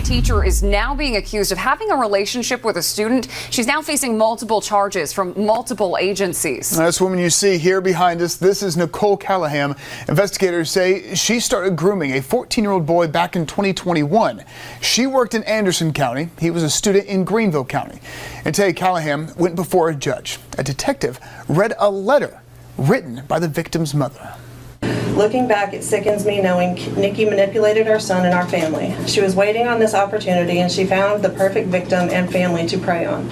teacher is now being accused of having a relationship with a student. She's now facing multiple charges from multiple agencies. This woman you see here behind us, this is Nicole Callahan. Investigators say she started grooming a 14-year-old boy back in 2021. She worked in Anderson County. He was a student in Greenville County. And today Callahan went before a judge. A detective read a letter written by the victim's mother. Looking back, it sickens me knowing Nikki manipulated our son and our family. She was waiting on this opportunity, and she found the perfect victim and family to prey on.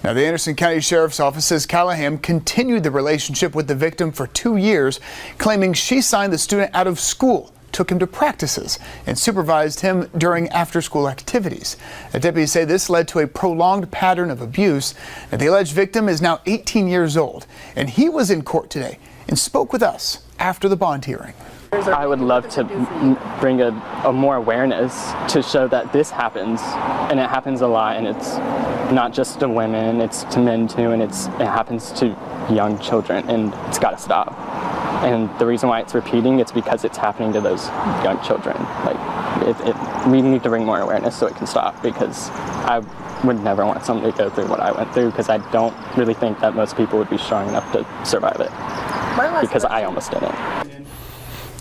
Now, the Anderson County Sheriff's Office says Callahan continued the relationship with the victim for 2 years, claiming she signed the student out of school, took him to practices, and supervised him during after-school activities. The deputies say this led to a prolonged pattern of abuse. Now, the alleged victim is now 18 years old, and he was in court today and spoke with us after the bond hearing. I would love to bring a more awareness to show that this happens, and it happens a lot, and it's not just to women, it's to men too, and it happens to young children, and it's got to stop. And the reason why it's repeating, it's because it's happening to those young children. We need to bring more awareness so it can stop, because I would never want somebody to go through what I went through, because I don't really think that most people would be strong enough to survive it, because I almost didn't.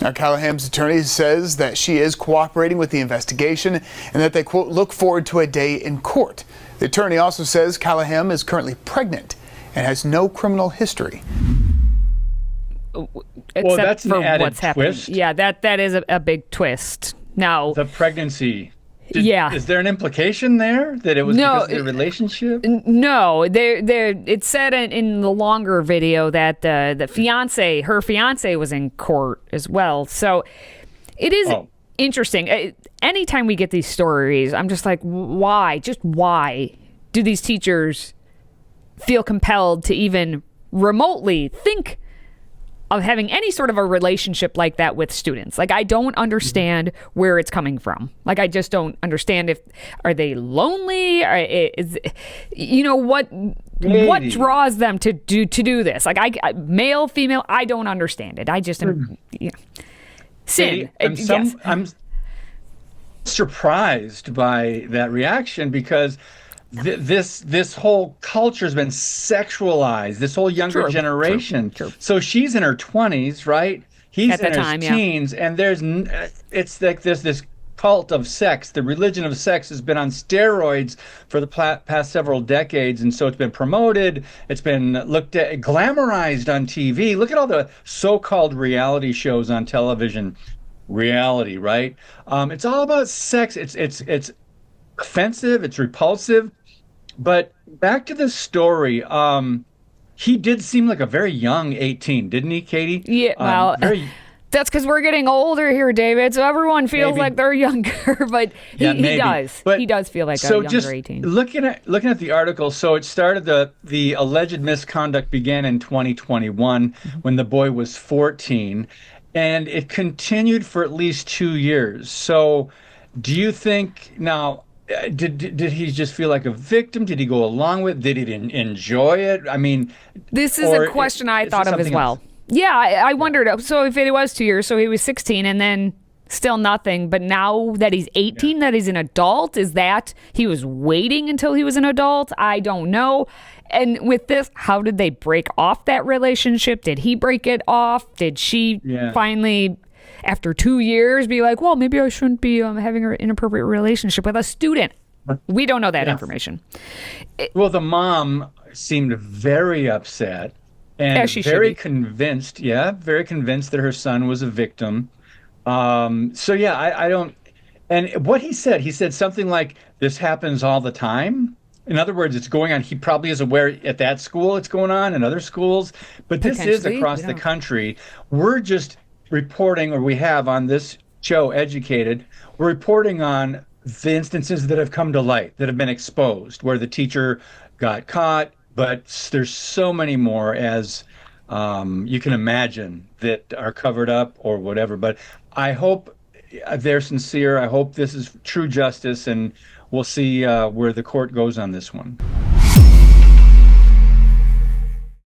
Now, Callahan's attorney says that she is cooperating with the investigation and that they, quote, look forward to a day in court. The attorney also says Callahan is currently pregnant and has no criminal history. Well, that's an added twist. Yeah, that is a big twist. Now, the pregnancy. Yeah. Is there an implication there that it was because of their relationship? No, it said in the longer video that her fiance was in court as well. So it is interesting. Anytime we get these stories, I'm just like, why? Just why do these teachers feel compelled to even remotely think of having any sort of a relationship like that with students? Like, I don't understand where it's coming from. Like, I just don't understand are they lonely? What draws them to do this? Like, I male, female, I don't understand it. I just am, sin. I'm surprised by that reaction, because this whole culture has been sexualized, this whole younger generation. True. So she's in her 20s, right? He's in his teens, and it's like there's this cult of sex. The religion of sex has been on steroids for the past several decades, and so it's been promoted, it's been looked at, glamorized on TV. Look at all the so-called reality shows on television. Reality, right? It's all about sex. It's offensive, it's repulsive. But back to the story, he did seem like a very young 18, didn't he, Katie? Yeah, well, that's because we're getting older here, David, so everyone feels like they're younger, but he does. But he does feel like a younger 18. Looking at the article, so it started, the alleged misconduct began in 2021 when the boy was 14, and it continued for at least 2 years. So do you think now, did he just feel like a victim? Did he go along with it? Did he enjoy it? I mean, this is a question I thought of as well. Yeah, I wondered. So if it was 2 years, so he was 16 and then still nothing. But now that he's 18, that he's an adult, is that he was waiting until he was an adult? I don't know. And with this, how did they break off that relationship? Did he break it off? Did she finally, after 2 years, be like, well, maybe I shouldn't be having an inappropriate relationship with a student? We don't know that information. Well, the mom seemed very upset and very convinced that her son was a victim. I don't. And what he said something like, this happens all the time. In other words, it's going on. He probably is aware at that school it's going on, in other schools. But this is across the country. We're just reporting, or we have on this show, Educated, we're reporting on the instances that have come to light, that have been exposed, where the teacher got caught. But there's so many more, as you can imagine, that are covered up or whatever. But I hope they're sincere. I hope this is true justice, and we'll see where the court goes on this one.